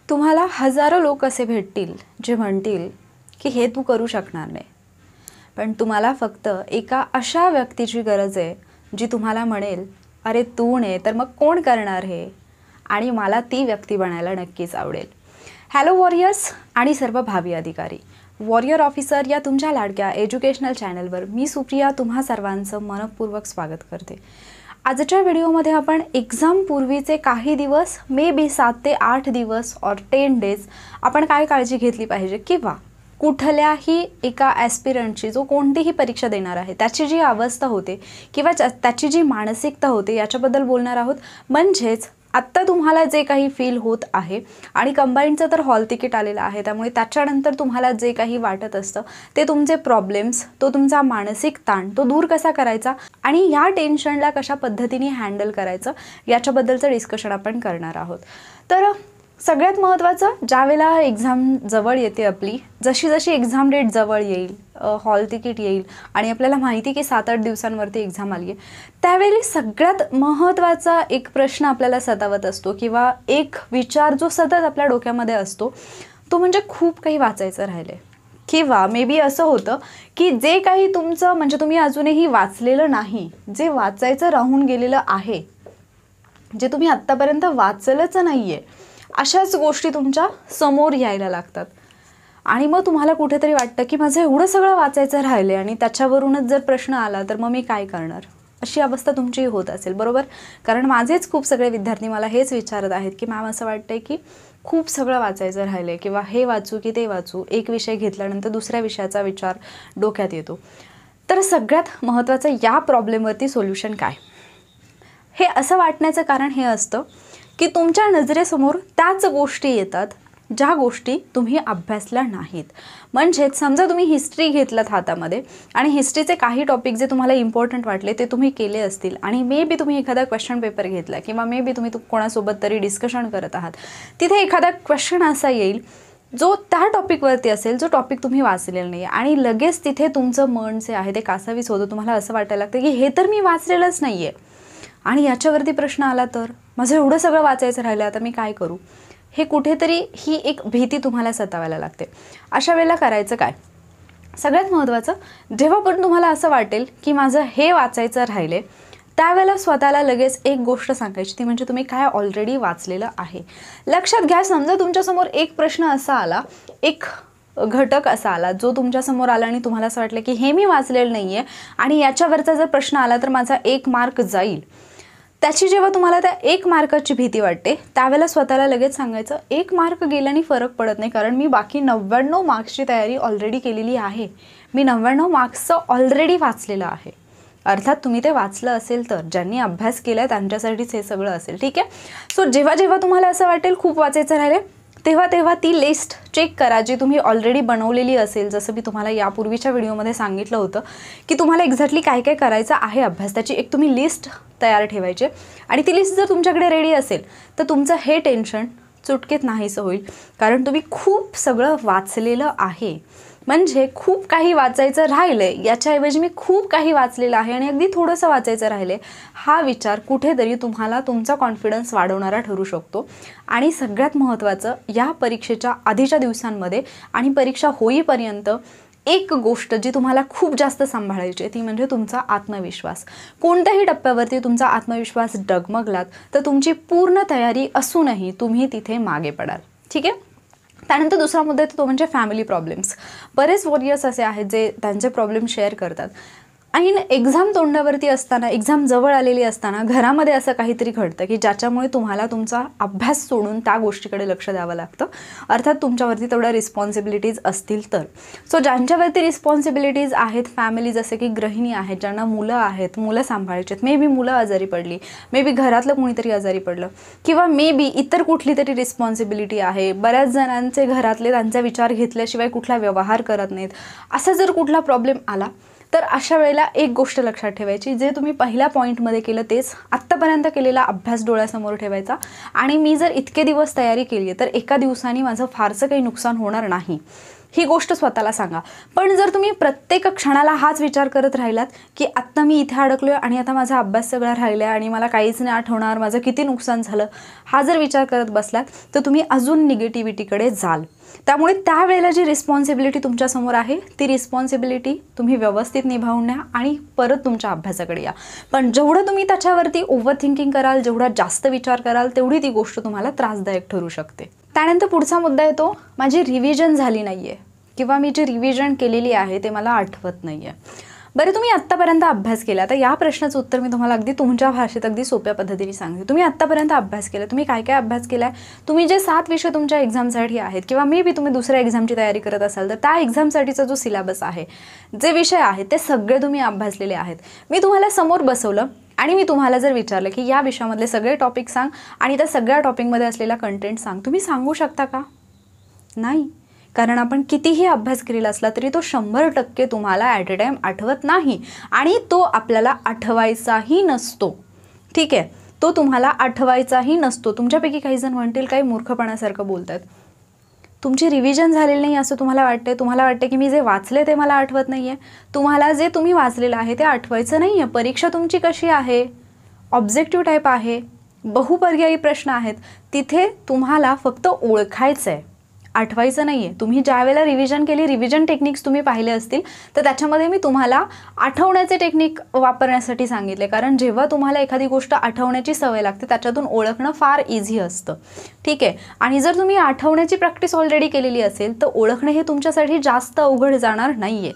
तुम्हाला हजारो लोक असे भेटतील जे म्हणतील की हे तू करू शकणार नाही, पण तुम्हाला फक्त एका अशा व्यक्तीची गरज आहे जी तुम्हाला म्हणेल अरे तू नाही तर मग कोण करणार हे, आणि मला ती व्यक्ती बनायला नक्कीच आवडेल. हॅलो वॉरियर्स आणि सर्व भावी अधिकारी, वॉरियर ऑफिसर या तुमच्या लाडक्या एज्युकेशनल चॅनलवर मी सुप्रिया तुम्हा सर्वांचं मनपूर्वक स्वागत करते. आजच्या व्हिडिओमध्ये आपण एक्झाम पूर्वीचे काही दिवस, मे बी 7 ते 8 दिवस और 10 डेज आपण काय काळजी घेतली पाहिजे, किंवा कुठल्याही एका ॲस्पिरंटची जो कोणतीही परीक्षा देणार आहे त्याची जी अवस्था होते किंवा त्याची जी मानसिकता होते याच्याबद्दल बोलणार आहोत. म्हणजेच आत्ता तुम्हाला जे काही फील होत आहे आणि कंबाईनचं तर हॉल तिकीट आलेलं आहे, त्यामुळे त्याच्यानंतर तुम्हाला जे काही वाटत असतं ते तुमचे प्रॉब्लेम्स, तो तुमचा मानसिक ताण तो दूर कसा करायचा आणि या टेन्शनला कशा पद्धतीने हँडल करायचं याच्याबद्दलचं डिस्कशन आपण करणार आहोत. तर सगळ्यात महत्त्वाचं, ज्यावेळेला एक्झाम जवळ येते आपली, जशी जशी एक्झाम डेट जवळ येईल, हॉल तिकीट येईल आणि आपल्याला माहिती की 7-8 दिवसांवरती एक्झाम आली आहे, त्यावेळी सगळ्यात महत्त्वाचा एक प्रश्न आपल्याला सतावत असतो किंवा एक विचार जो सतत आपल्या डोक्यामध्ये असतो तो म्हणजे खूप काही वाचायचं राहिलं आहे. किंवा मे बी असं होतं की जे काही तुमचं म्हणजे तुम्ही अजूनही वाचलेलं नाही, जे वाचायचं राहून गेलेलं आहे, जे तुम्ही आत्तापर्यंत वाचलंच नाही आहे, अशाच गोष्टी तुमच्या समोर यायला लागतात. आणि मग तुम्हाला कुठेतरी वाटतं की माझं एवढं सगळं वाचायचं राहिलं आणि त्याच्यावरूनच जर प्रश्न आला तर मग मी काय करणार, अशी अवस्था तुमची होत असेल, बरोबर? कारण माझेच खूप सगळे विद्यार्थी मला हेच विचारत आहेत की मॅम असं वाटतंय की खूप सगळं वाचायचं राहिलं आहे, किंवा हे वाचू की ते वाचू, एक विषय घेतल्यानंतर दुसऱ्या विषयाचा विचार डोक्यात येतो. तर सगळ्यात महत्त्वाचं या प्रॉब्लेमवरती सोल्युशन काय? हे असं वाटण्याचं कारण हे असतं की तुमच्या नजरेसमोर त्याच गोष्टी येतात ज्या गोष्टी तुम्ही अभ्यासल्या नाहीत. म्हणजेच समजा तुम्ही हिस्ट्री घेतलात हातामध्ये आणि हिस्ट्रीचे काही टॉपिक जे तुम्हाला इम्पॉर्टंट वाटले ते तुम्ही केले असतील, आणि मे बी तुम्ही एखादा क्वेश्चन पेपर घेतला किंवा मे बी तुम्ही कोणासोबत तरी डिस्कशन करत आहात, तिथे एखादा क्वेश्चन असा येईल जो त्या टॉपिकवरती असेल जो टॉपिक तुम्ही वाचलेला नाही, आणि लगेच तिथे तुमचं मन जे आहे ते कासावीस होतं. तुम्हाला असं वाटायला लागतं की हे तर मी वाचलेलंच नाही आहे, आणि याच्यावरती प्रश्न आला तर माझं एवढं सगळं वाचायचं राहिलं, आता मी काय करू? हे कुठेतरी ही एक भीती तुम्हाला सतावायला लागते. अशा वेळेला करायचं काय? सगळ्यात महत्त्वाचं, जेव्हा पण तुम्हाला असं वाटेल की माझं हे वाचायचं राहिले, त्यावेळेला स्वतःला लगेच एक गोष्ट सांगायची, ती म्हणजे तुम्ही काय ऑलरेडी वाचलेलं आहे. लक्षात घ्या, समजा तुमच्यासमोर एक प्रश्न असा आला, एक घटक असा आला जो तुमच्यासमोर आला आणि तुम्हाला असं वाटलं की हे मी वाचलेलं नाही आहे आणि याच्यावरचा जर प्रश्न आला तर माझा 1 मार्क जाईल. त्याची जेव्हा तुम्हाला त्या 1 मार्काची भीती वाटते, त्यावेळेला स्वतःला लगेच सांगायचं 1 मार्क गेल्याने फरक पडत नाही, कारण मी बाकी 99 मार्क्सची तयारी ऑलरेडी केलेली आहे. मी 99 मार्क्सचं ऑलरेडी वाचलेलं आहे. अर्थात तुम्ही ते वाचलं असेल तर, ज्यांनी अभ्यास केला आहे त्यांच्यासाठीच हे सगळं असेल, ठीक आहे? सो जेव्हा जेव्हा तुम्हाला असं वाटेल खूप वाचायचं राहिले, तेव्हा तेव्हा ती लिस्ट चेक करा जी तुम्ही ऑलरेडी बनवलेली असेल. जसं मी तुम्हाला यापूर्वीच्या व्हिडिओमध्ये सांगितलं होतं की तुम्हाला एक्झॅक्टली काय काय करायचं आहे अभ्यास, त्याची एक तुम्ही लिस्ट तयार ठेवायची, आणि ती लिस्ट जर तुमच्याकडे रेडी असेल तर तुमचं हे टेन्शन चुटकीत नाहीसं होईल, कारण तुम्ही खूप सगळं वाचलेलं आहे. म्हणजे खूप काही वाचायचं राहिलं आहे याच्याऐवजी मी खूप काही वाचलेलं आहे आणि अगदी थोडंसं वाचायचं राहिलं आहे, हा विचार कुठेतरी तुम्हाला तुमचा कॉन्फिडन्स वाढवणारा ठरू शकतो. आणि सगळ्यात महत्त्वाचं, या परीक्षेच्या आधीच्या दिवसांमध्ये आणि परीक्षा होईपर्यंत एक गोष्ट जी तुम्हाला खूप जास्त सांभाळायची आहे ती म्हणजे तुमचा आत्मविश्वास. कोणत्याही टप्प्यावरती तुमचा आत्मविश्वास डगमगलात तर तुमची पूर्ण तयारी असूनही तुम्ही तिथे मागे पडाल, ठीक आहे? त्यानंतर दुसरा मुद्दा येतो तो म्हणजे फॅमिली प्रॉब्लेम्स. बरेच वॉरियर्स असे आहेत जे त्यांचे प्रॉब्लेम शेअर करतात, आणि एक्झाम तोंडावरती असताना, एक्झाम जवळ आलेली असताना घरामध्ये असं काहीतरी घडतं की ज्याच्यामुळे तुम्हाला तुमचा अभ्यास सोडून त्या गोष्टीकडे लक्ष द्यावं लागतं. अर्थात तुमच्यावरती तेवढ्या रिस्पॉन्सिबिलिटीज असतील तर. सो ज्यांच्यावरती रिस्पॉन्सिबिलिटीज आहेत, फॅमिली जसे की गृहिणी आहेत, ज्यांना मुलं आहेत, मुलं सांभाळायची आहेत, मे बी मुलं आजारी पडली, मे बी घरातलं कोणीतरी आजारी पडलं, किंवा मे बी इतर कुठली तरी रिस्पॉन्सिबिलिटी आहे. बऱ्याच जणांचे घरातले त्यांचा विचार घेतल्याशिवाय कुठला व्यवहार करत नाहीत. असा जर कुठला प्रॉब्लेम आला तर अशा वेळेला एक गोष्ट लक्षात ठेवायची, जे तुम्ही पहिल्या पॉईंटमध्ये केलं तेच आत्तापर्यंत केलेला अभ्यास डोळ्यासमोर ठेवायचा, आणि मी जर इतके दिवस तयारी केली आहे तर एका दिवसाने माझं फारसं काही नुकसान होणार नाही. ही गोष्ट स्वतःला सांगा. पण जर तुम्ही प्रत्येक क्षणाला हाच विचार करत राहिलात की आत्ता मी इथे अडकलोय आणि आता माझा अभ्यास सगळा राहिला आहे आणि मला काहीच नाही आठवणार, माझं किती नुकसान झालं, हा जर विचार करत बसलात तर तुम्ही अजून निगेटिव्हिटीकडे जाल. त्यामुळे त्यावेळेला जी रिस्पॉन्सिबिलिटी तुमच्यासमोर आहे ती रिस्पॉन्सिबिलिटी तुम्ही व्यवस्थित निभावून न्या आणि परत तुमच्या अभ्यासाकडे या. पण जेवढं तुम्ही त्याच्यावरती ओव्हर थिंकिंग कराल, जेवढा जास्त विचार कराल, तेवढी ती गोष्ट तुम्हाला त्रासदायक ठरू शकते. त्यानंतर पुढचा मुद्दा येतो, माझी रिव्हिजन झाली नाही आहे किंवा मी जी रिव्हिजन केलेली आहे ते मला आठवत नाही आहे. बरं, तुम्ही आत्तापर्यंत अभ्यास केला, तर या प्रश्नाचं उत्तर मी तुम्हाला अगदी तुमच्या भाषेत अगदी सोप्या पद्धतीने सांगते. तुम्ही आत्तापर्यंत अभ्यास केला, तुम्ही काय काय अभ्यास केला आहे, तुम्ही जे 7 विषय तुमच्या एक्झामसाठी आहेत किंवा मे बी तुम्ही दुसऱ्या एक्झामची तयारी करत असाल तर त्या एक्झामसाठीचा जो सिलेबस आहे, जे विषय आहेत ते सगळे तुम्ही अभ्यासलेले आहेत. मी तुम्हाला समोर बसवलं आणि मी तुम्हाला जर विचारलं की या विषयामधले सगळे टॉपिक सांग आणि त्या सगळ्या टॉपिकमध्ये असलेला कंटेंट सांग, तुम्ही सांगू शकता का? नाही. कारण आपण कितीही अभ्यास केलेला असला तरी तो 100% तुम्हाला ॲट अ टाईम आठवत नाही आणि तो आपल्याला आठवायचाही नसतो. ठीक आहे, तो तुम्हाला आठवायचाही नसतो. तुमच्यापैकी काही जण म्हणतील काही मूर्खपणासारखं बोलतात. तुमची रिव्हिजन झालेली नाही असं तुम्हाला वाटते. तुम्हाला वाटते की मी जे वाचले ते मला आठवत नाही आहे. तुम्हाला जे तुम्ही वाचलेलं आहे ते आठवायचं नाही आहे. परीक्षा तुमची कशी आहे? ऑब्जेक्टिव्ह टाईप आहे, बहुपर्यायी प्रश्न आहेत. तिथे तुम्हाला फक्त ओळखायचं आहे, आठवायचं नाही आहे. तुम्ही ज्या वेळेला रिव्हिजन केली, रिव्हिजन टेक्निक्स तुम्ही पाहिले असतील तर त्याच्यामध्ये मी तुम्हाला आठवण्याचे टेक्निक वापरण्यासाठी सांगितले. कारण जेव्हा तुम्हाला एखादी गोष्ट आठवण्याची सवय लागते त्याच्यातून ओळखणं फार इझी असतं. ठीक आहे, आणि जर तुम्ही आठवण्याची प्रॅक्टिस ऑलरेडी केलेली असेल तर ओळखणे हे तुमच्यासाठी जास्त अवघड जाणार नाही आहे.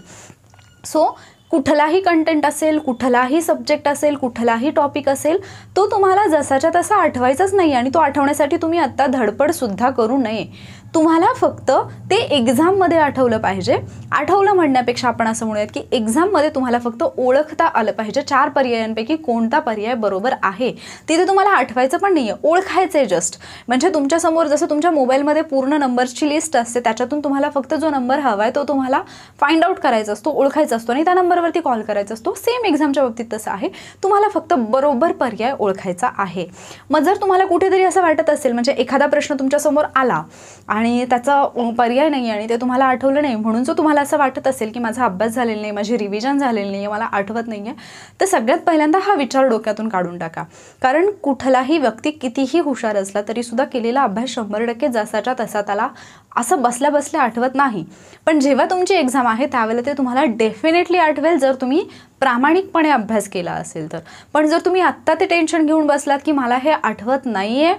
सो कुठलाही कंटेंट असेल, कुठलाही सब्जेक्ट असेल, कुठलाही टॉपिक असेल, तो तुम्हाला जसाच्या तसा आठवायचाच नाही आणि तो आठवण्यासाठी तुम्ही आत्ता धडपडसुद्धा करू नये. तुम्हाला फक्त ते एक्झाममध्ये आठवलं पाहिजे. आठवलं म्हणण्यापेक्षा आपण असं म्हणूयात की एक्झाममध्ये तुम्हाला फक्त ओळखता आलं पाहिजे 4 पर्यायांपैकी कोणता पर्याय बरोबर आहे. तिथे तुम्हाला आठवायचं पण नाही आहे, ओळखायचं आहे जस्ट. म्हणजे तुमच्यासमोर जसं तुमच्या मोबाईलमध्ये पूर्ण नंबर्सची लिस्ट असते, त्याच्यातून तुम्हाला फक्त जो नंबर हवा आहे तो तुम्हाला फाइंड आउट करायचा असतो, ओळखायचा असतो आणि त्या नंबरवरती कॉल करायचा असतो. सेम एक्झामच्या बाबतीत तसं आहे. तुम्हाला फक्त बरोबर पर्याय ओळखायचा आहे. मग जर तुम्हाला कुठेतरी असं वाटत असेल, म्हणजे एखादा प्रश्न तुमच्यासमोर आला आणि त्याचा पर्याय नाही आणि ते तुम्हाला आठवलं नाही, म्हणून जो तुम्हाला असं वाटत असेल की माझा अभ्यास झालेला नाही, माझी रिव्हिजन झालेली नाही, मला आठवत नाही आहे, तर सगळ्यात पहिल्यांदा हा विचार डोक्यातून काढून टाका. कारण कुठलाही व्यक्ती कितीही हुशार असला तरीसुद्धा केलेला अभ्यास 100% जसाच्या तसा त्याला असं बसल्या बसल्या आठवत नाही. पण जेव्हा तुमची एक्झाम आहे त्यावेळेला ते तुम्हाला डेफिनेटली आठवेल जर तुम्ही प्रामाणिकपणे अभ्यास केला असेल तर. पण जर तुम्ही आत्ता ते टेन्शन घेऊन बसलात की मला हे आठवत नाही आहे,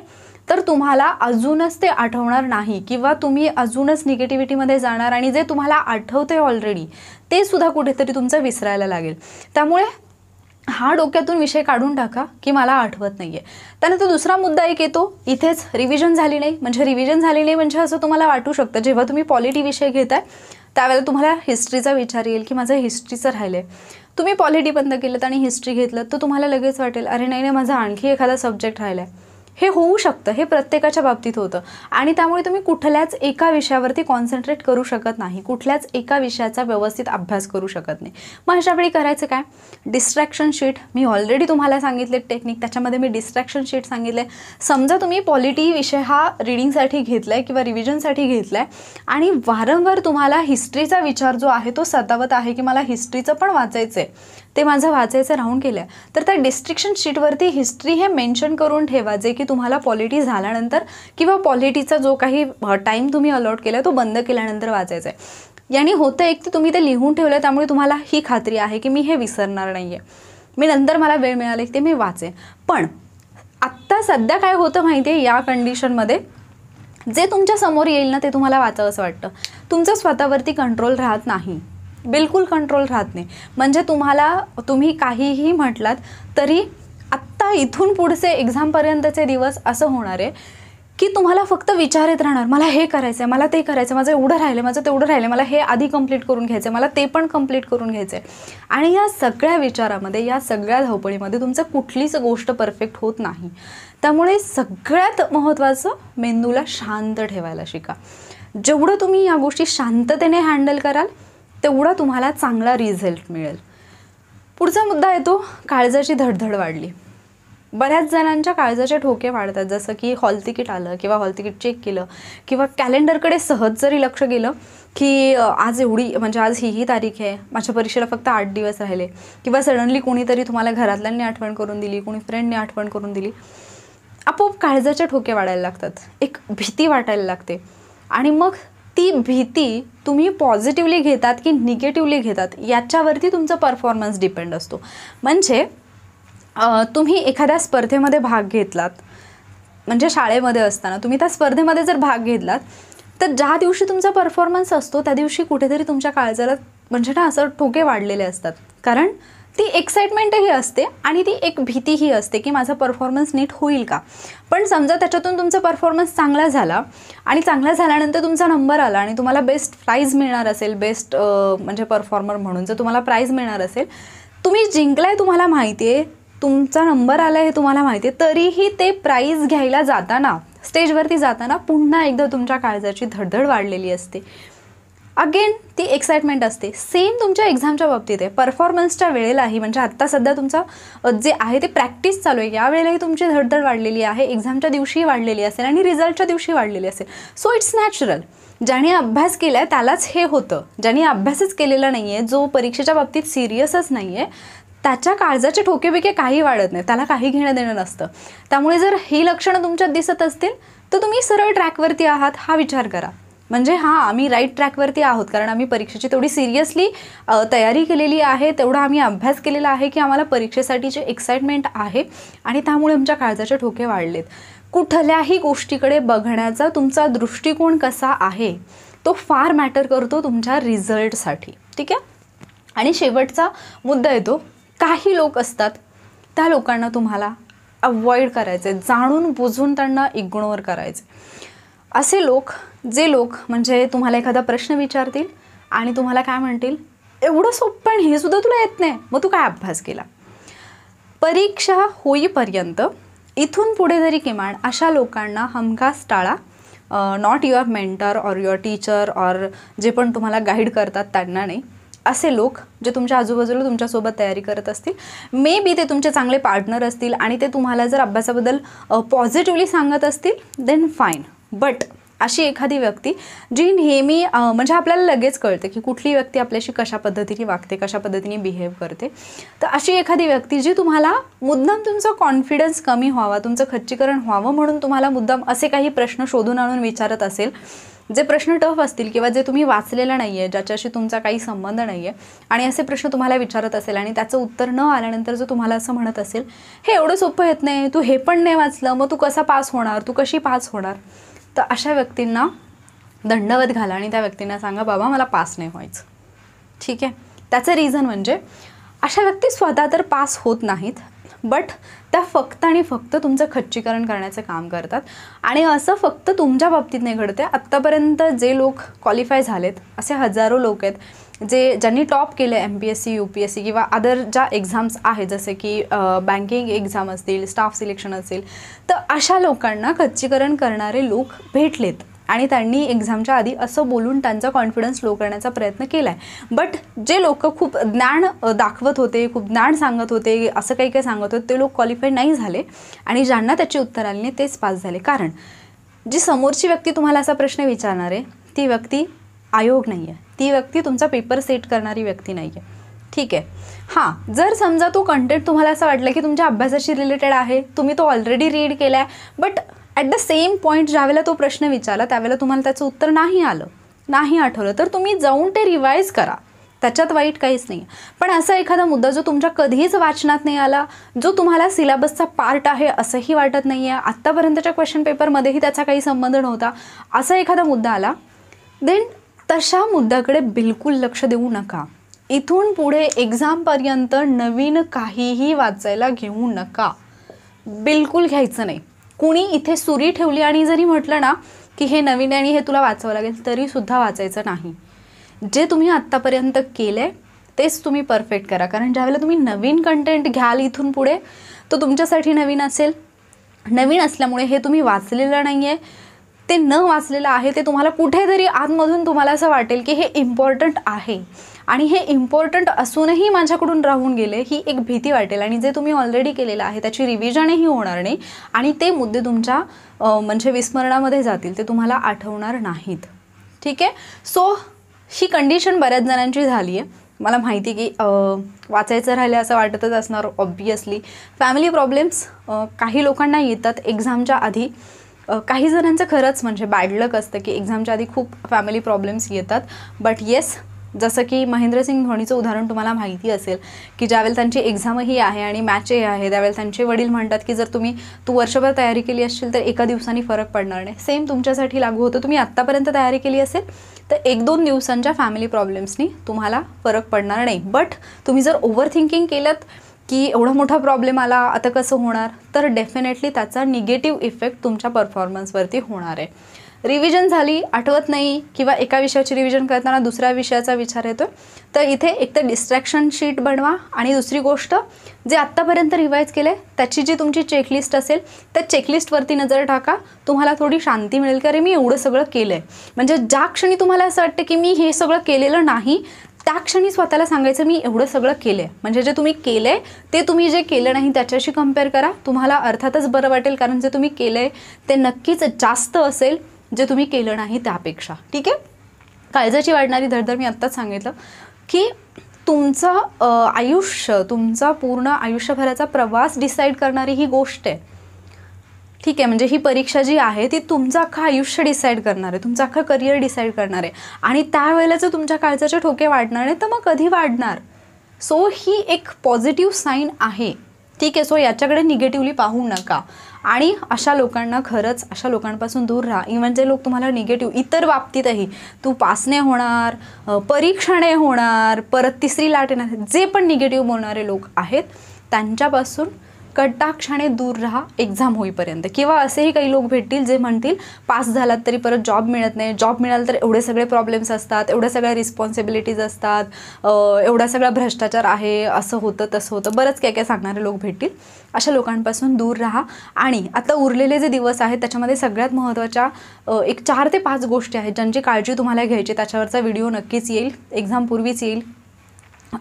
तर तुम्हाला अजूनच ते आठवणार नाही किंवा तुम्ही अजूनच निगेटिव्हिटीमध्ये जाणार आणि जे तुम्हाला आठवते ऑलरेडी ते सुद्धा कुठेतरी तुमचं विसरायला लागेल. त्यामुळे हा डोक्यातून विषय काढून टाका की मला आठवत नाही आहे. त्यानंतर दुसरा मुद्दा एक येतो इथेच, रिव्हिजन झाली नाही. म्हणजे रिव्हिजन झाली नाही म्हणजे असं तुम्हाला वाटू शकतं, जेव्हा तुम्ही पॉलिटी विषय घेताय त्यावेळेला तुम्हाला हिस्ट्रीचा विचार येईल की माझं हिस्ट्रीचं राहिलं आहे. तुम्ही पॉलिटी बंद केलं आणि हिस्ट्री घेतलं तर तुम्हाला लगेच वाटेल अरे नाही, माझा आणखी एखादा सब्जेक्ट राहिला आहे. हे होऊ शकतं, हे प्रत्येकाच्या बाबतीत होतं आणि त्यामुळे तुम्ही कुठल्याच एका विषयावरती कॉन्सन्ट्रेट करू शकत नाही, कुठल्याच एका विषयाचा व्यवस्थित अभ्यास करू शकत नाही. मग अशावेळी करायचं काय? डिस्ट्रॅक्शन शीट मी ऑलरेडी तुम्हाला सांगितले टेक्निक, त्याच्यामध्ये मी डिस्ट्रॅक्शन शीट सांगितले. समजा तुम्ही पॉलिटी विषय हा रीडिंगसाठी घेतला आहे किंवा रिव्हिजनसाठी घेतला आहे आणि वारंवार तुम्हाला हिस्ट्रीचा विचार जो आहे तो सतावत आहे की मला हिस्ट्रीचं पण वाचायचं आहे, ते माझं वाचायचं राहून केलं आहे, तर त्या डिस्ट्रॅक्शन शीटवरती हिस्ट्री हे मेन्शन करून ठेवा, जे की तुम्हाला पॉलिटी झाल्यानंतर किंवा पॉलिटीचा जो काही टाईम तुम्ही अलॉट केला तो बंद केल्यानंतर वाचायचं आहे. याने होतं एक की तुम्ही ते लिहून ठेवलं, त्यामुळे तुम्हाला ही खात्री आहे की मी हे विसरणार नाही आहे, मी नंतर मला वेळ मिळाला की ते मी वाचेन. पण आत्ता सध्या काय होतं माहिती आहे, या कंडिशनमध्ये जे तुमच्या समोर येईल ना ते तुम्हाला वाचावं असं वाटतं. तुमचं स्वतःवरती कंट्रोल राहत नाही, बिलकुल कंट्रोल राहत नाही. म्हणजे तुम्ही काहीही म्हटलात तरी आत्ता इथून पुढचे एक्झामपर्यंतचे दिवस असं होणार आहे की तुम्हाला फक्त विचार येत राहणार, मला हे करायचं आहे, मला ते करायचं आहे, माझं एवढं राहिलं, माझं तेवढं राहिलं, मला हे आधी कंप्लीट करून घ्यायचं आहे, मला ते पण कंप्लीट करून घ्यायचं आहे. आणि या सगळ्या विचारामध्ये, या सगळ्या धावपळीमध्ये तुमचं कुठलीच गोष्ट परफेक्ट होत नाही. त्यामुळे सगळ्यात महत्त्वाचं, मेंदूला शांत ठेवायला शिका. जेवढं तुम्ही या गोष्टी शांततेने हँडल कराल तेवढा तुम्हाला चांगला रिझल्ट मिळेल. पुढचा मुद्दा येतो, काळजाची धडधड वाढली. बऱ्याच जणांच्या काळजाचे ठोके वाढतात, जसं की हॉल तिकीट आलं किंवा हॉल तिकीट चेक केलं किंवा कॅलेंडरकडे सहज जरी लक्ष गेलं की आज म्हणजे आज ही तारीख आहे, माझ्या परीक्षेला फक्त 8 दिवस राहिले, किंवा सडनली कोणीतरी तुम्हाला घरातल्यांनी आठवण करून दिली, कोणी फ्रेंडने आठवण करून दिली, आपोआप काळजाचे ठोके वाढायला लागतात, एक भीती वाटायला लागते. आणि मग ती भीती तुम्ही पॉझिटिव्हली घेतात की निगेटिव्हली घेतात याच्यावरती तुमचा परफॉर्मन्स डिपेंड असतो. म्हणजे तुम्ही एखाद्या स्पर्धेमध्ये भाग घेतलात, म्हणजे शाळेमध्ये असताना तुम्ही त्या स्पर्धेमध्ये जर भाग घेतलात, तर ज्या दिवशी तुमचा परफॉर्मन्स असतो त्या दिवशी कुठेतरी तुमच्या काळजाला म्हणजे ना असं ठोके वाढलेले असतात. कारण ती एक्साइटमेंटही असते आणि ती एक भीतीही असते की माझा परफॉर्मन्स नीट होईल का. पण समजा त्याच्यातून तुमचा परफॉर्मन्स चांगला झाला आणि चांगला झाल्यानंतर तुमचा नंबर आला आणि तुम्हाला बेस्ट प्राईज मिळणार असेल, बेस्ट म्हणजे परफॉर्मर म्हणून जर तुम्हाला प्राईज मिळणार असेल, तुम्ही जिंकलाय तुम्हाला माहिती आहे, तुमचा नंबर आला हे तुम्हाला माहिती आहे, तरीही ते प्राईज घ्यायला जाताना, स्टेजवरती जाताना पुन्हा एकदा तुमच्या काळजाची धडधड वाढलेली असते. अगेन ती एक्साइटमेंट असते. सेम तुमच्या एक्झामच्या बाबतीत आहे. परफॉर्मन्सच्या वेळेलाही, म्हणजे आत्ता सध्या तुमचं जे आहे ते प्रॅक्टिस चालू आहे, यावेळेलाही तुमची धडधड वाढलेली आहे, एक्झामच्या दिवशीही वाढलेली असेल आणि रिझल्टच्या दिवशी वाढलेली असेल. So it's natural. ज्याने अभ्यास केला आहे त्यालाच हे होतं. ज्याने अभ्यासच केलेला नाही आहे, जो परीक्षेच्या बाबतीत सिरियसच नाही आहे, त्याच्या काळजाचे ठोकेबिके काही वाढत नाही, त्याला काही घेणं देणं नसतं. त्यामुळे जर ही लक्षणं तुमच्यात दिसत असतील तर तुम्ही सरळ ट्रॅकवरती आहात हा विचार करा. म्हणजे हां, आम्ही राईट ट्रॅकवरती आहोत, कारण आम्ही परीक्षेची तेवढी सिरियसली तयारी केलेली आहे, तेवढा आम्ही अभ्यास केलेला आहे की आम्हाला परीक्षेसाठीची एक्साइटमेंट आहे आणि त्यामुळे आमच्या काळजाचे ठोके वाढलेत. कुठल्याही गोष्टीकडे बघण्याचा तुमचा दृष्टिकोन कसा आहे तो फार मॅटर करतो तुमच्या रिझल्टसाठी. ठीक आहे. आणि शेवटचा मुद्दा येतो, काही लोक असतात त्या लोकांना तुम्हाला अवॉइड करायचे, जाणून बुजून त्यांना इग्नोर करायचे. असे लोक, जे लोक म्हणजे तुम्हाला एखादा प्रश्न विचारतील आणि तुम्हाला काय म्हणतील, एवढं सोपं पण हे सुद्धा तुला येत नाही, मग तू काय अभ्यास केला. परीक्षा होईपर्यंत इथून पुढे तरी किमान अशा लोकांना हमखास टाळा. Not your mentor or your teacher or जे पण तुम्हाला गाईड करतात त्यांना नाही. असे लोक जे तुमच्या आजूबाजूला तुमच्यासोबत तयारी करत असतील, मे बी ते तुमचे चांगले पार्टनर असतील आणि ते तुम्हाला जर अभ्यासाबद्दल पॉझिटिव्हली सांगत असतील देन फाईन. बट अशी एखादी व्यक्ती जी नेहमी म्हणजे आपल्याला लगेच कळते की कुठली व्यक्ती आपल्याशी कशा पद्धतीने वागते, कशा पद्धतीने बिहेव करते, तर अशी एखादी व्यक्ती जी तुम्हाला मुद्दाम तुमचा कॉन्फिडन्स कमी व्हावा, तुमचं खच्चीकरण व्हावं म्हणून तुम्हाला मुद्दाम असे काही प्रश्न शोधून आणून विचारत असेल, जे प्रश्न टफ असतील किंवा जे तुम्ही वाचलेलं नाही आहे, ज्याच्याशी तुमचा काही संबंध नाही आहे, आणि असे प्रश्न तुम्हाला विचारत असेल आणि त्याचं उत्तर न आल्यानंतर जो तुम्हाला असं म्हणत असेल, हे एवढं सोपं येत नाही, तू हे पण नाही वाचलं, मग तू कसा पास होणार, तू कशी पास होणार, तर अशा व्यक्तींना दंडवत घाला आणि त्या व्यक्तींना सांगा, बाबा मला पास नाही व्हायचं. ठीक आहे. त्याचं रिझन म्हणजे अशा व्यक्ती स्वतः तर पास होत नाहीत, बट त्या फक्त आणि फक्त तुमचं खच्चीकरण करण्याचं काम करतात. आणि असं फक्त तुमच्या बाबतीत नाही घडते. आत्तापर्यंत जे लोक क्वालिफाय झालेत असे हजारो लोक आहेत ज्यांनी टॉप केलं MPSC UPSC किंवा अदर ज्या एक्झाम्स आहेत, जसे की बँकिंग एक्झाम असतील, स्टाफ सिलेक्शन असेल, तर अशा लोकांना खच्चीकरण करणारे लोक भेटलेत आणि त्यांनी एक्झामच्या आधी असं बोलून त्यांचा कॉन्फिडन्स लो करण्याचा प्रयत्न केला आहे. बट जे लोक खूप ज्ञान दाखवत होते, खूप ज्ञान सांगत होते, असं काही काही सांगत होते, ते लोक क्वालिफाय नाही झाले आणि ज्यांना त्याची उत्तर आली नाही तेच पास झाले. कारण जी समोरची व्यक्ती तुम्हाला असा प्रश्न विचारणार आहे ती व्यक्ती आयोग नाही आहे, ती व्यक्ती तुमचा पेपर सेट करणारी व्यक्ती नाही आहे. ठीक आहे. हां, जर समजा तो कंटेंट तुम्हाला असं वाटलं की तुमच्या अभ्यासाशी रिलेटेड आहे, तुम्ही तो ऑलरेडी रीड केला आहे, but at the same point ज्यावेळेला तो प्रश्न विचारला त्यावेळेला तुम्हाला त्याचं उत्तर नाही आलं, नाही आठवलं, तर तुम्ही जाऊन ते रिवाईज करा, त्याच्यात वाईट काहीच नाही. पण असा एखादा मुद्दा जो तुमच्या कधीच वाचनात नाही आला, जो तुम्हाला सिलेबसचा पार्ट आहे असंही वाटत नाही आहे, आत्तापर्यंतच्या क्वेश्चन पेपरमध्येही त्याचा काही संबंध नव्हता, असा एखादा मुद्दा आला, देन तशा मुद्द्याकडे बिलकुल लक्ष देऊ नका. इथून पुढे एक्झामपर्यंत नवीन काहीही वाचायला घेऊ नका, बिलकुल घ्यायचं नाही. कुणी इथे सुरी ठेवली आणि जरी म्हटलं ना की हे नवीन आणि हे तुला वाचावं लागेल, तरीसुद्धा वाचायचं नाही. जे तुम्ही आत्तापर्यंत केलं आहे तेच तुम्ही परफेक्ट करा. कारण ज्यावेळेला तुम्ही नवीन कंटेंट घ्याल इथून पुढे, तो तुमच्यासाठी नवीन असेल. नवीन असल्यामुळे हे तुम्ही वाचलेलं नाही आहे, ते न वाचलेलं आहे ते तुम्हाला कुठेतरी आतमधून तुम्हाला असं वाटेल की हे इम्पॉर्टंट आहे आणि हे इम्पॉर्टंट असूनही माझ्याकडून राहून गेले, ही एक भीती वाटेल. आणि जे तुम्ही ऑलरेडी केलेलं आहे त्याची रिव्हिजनही होणार नाही आणि ते मुद्दे तुमच्या म्हणजे विस्मरणामध्ये जातील, ते तुम्हाला आठवणार नाहीत. ठीक आहे. सो ही कंडिशन बऱ्याच जणांची झाली आहे. मला माहिती की वाचायचं राहिलं असं वाटतच असणार ऑब्वियसली. फॅमिली प्रॉब्लेम्स काही लोकांना येतात एक्झामच्या आधी. काही जणांचं खरंच म्हणजे बॅड लक असतं की एक्झामच्या आधी खूप फॅमिली प्रॉब्लेम्स येतात. बट येस, जसं की महेंद्रसिंग धोनीचं उदाहरण तुम्हाला माहिती असेल की ज्यावेळेला त्यांची एक्झामही आहे आणि मॅचही आहे त्यावेळेला त्यांचे वडील म्हणतात की जर तू वर्षभर तयारी केली असशील तर एका दिवसाने फरक पडणार नाही. सेम तुमच्यासाठी लागू होतं. तुम्ही आत्तापर्यंत तयारी केली असेल तर 1-2 दिवसांच्या फॅमिली प्रॉब्लेम्सनी तुम्हाला फरक पडणार नाही. बट तुम्ही जर ओव्हर थिंकिंग केलं की एवढा मोठा प्रॉब्लेम आला आता कसं होणार, तर डेफिनेटली त्याचा निगेटिव्ह इफेक्ट तुमच्या परफॉर्मन्सवरती होणार आहे. रिव्हिजन झाली, आठवत नाही किंवा एका विषयाची रिव्हिजन करताना दुसऱ्या विषयाचा विचार येतो, तर इथे एक तर डिस्ट्रॅक्शन शीट बनवा आणि दुसरी गोष्ट जे आत्तापर्यंत रिवाईज केले त्याची जी तुमची चेकलिस्ट असेल त्या चेकलिस्टवरती नजर टाका. तुम्हाला थोडी शांती मिळेल की अरे मी एवढं सगळं केलं आहे. म्हणजे ज्या क्षणी तुम्हाला असं वाटतं की मी हे सगळं केलेलं नाही त्या क्षणी स्वतःला सांगायचं मी एवढं सगळं केलं आहे. म्हणजे जे तुम्ही केलं आहे ते तुम्ही जे केलं नाही त्याच्याशी कम्पेअर करा. तुम्हाला अर्थातच बरं वाटेल, कारण जे तुम्ही केलं आहे ते नक्कीच जास्त असेल जे तुम्ही केलं नाही त्यापेक्षा. ठीक आहे. काळजाची वाढणारी धडधड मी आत्ताच सांगितलं की तुमचं आयुष्य, तुमचा पूर्ण आयुष्यभराचा प्रवास डिसाईड करणारी ही गोष्ट आहे. ठीक आहे. म्हणजे ही परीक्षा जी आहे ती तुमचं अख्खं आयुष्य डिसाईड करणार आहे, तुमचं अख्खं करिअर डिसाईड करणार आहे आणि त्यावेळेला जर तुमच्या काळजाचे ठोके वाढणार नाही तर मग कधी वाढणार. सो ही एक पॉझिटिव्ह साईन आहे. ठीक आहे. सो याच्याकडे निगेटिव्हली पाहू नका आणि अशा लोकांना खरंच अशा लोकांपासून दूर राहा. इव्हन जे लोक तुम्हाला निगेटिव्ह इतर बाबतीतही तू पास नाही होणार, परीक्षा नाही होणार, परत तिसरी लाट येणार, जे पण निगेटिव्ह बोलणारे लोक आहेत त्यांच्यापासून कटाक्षाने दूर राहा एक्झाम होईपर्यंत. किंवा असेही काही लोक भेटतील जे म्हणतील पास झालात तरी परत जॉब मिळत नाही, जॉब मिळाला तर एवढे सगळे प्रॉब्लेम्स असतात, एवढ्या सगळ्या रिस्पॉन्सिबिलिटीज असतात, एवढा सगळा भ्रष्टाचार आहे, असं होतं तसं होतं, बरंच काय काय सांगणारे लोक भेटतील. अशा लोकांपासून दूर राहा. आणि आता उरलेले जे दिवस आहेत त्याच्यामध्ये सगळ्यात महत्त्वाच्या एक 4 ते 5 गोष्टी आहेत ज्यांची काळजी तुम्हाला घ्यायची. त्याच्यावरचा व्हिडिओ नक्कीच येईल, एक्झामपूर्वीच येईल.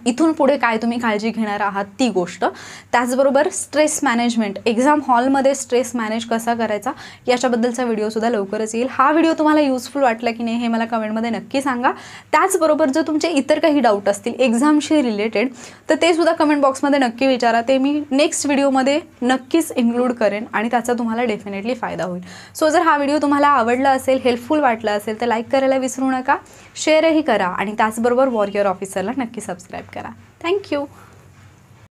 इथून पुढे काय तुम्ही काळजी घेणार आहात ती गोष्ट. त्याचबरोबर स्ट्रेस मॅनेजमेंट, एक्झाम हॉलमध्ये स्ट्रेस मॅनेज कसा करायचा याच्याबद्दलचा व्हिडिओसुद्धा लवकरच येईल. हा व्हिडिओ तुम्हाला युजफुल वाटला की नाही हे मला कमेंटमध्ये नक्की सांगा. त्याचबरोबर जर तुमचे इतर काही डाऊट असतील एक्झामशी रिलेटेड तर ते सुद्धा कमेंट बॉक्समध्ये नक्की विचारा. ते मी नेक्स्ट व्हिडिओमध्ये नक्कीच इन्क्लूड करेन आणि त्याचा तुम्हाला डेफिनेटली फायदा होईल. सो जर हा व्हिडिओ तुम्हाला आवडला असेल, हेल्पफुल वाटला असेल तर लाईक करायला विसरू नका, शेअरही करा आणि त्याचबरोबर वॉरियर ऑफिसरला नक्की सबस्क्राईब करा. थँक्यू.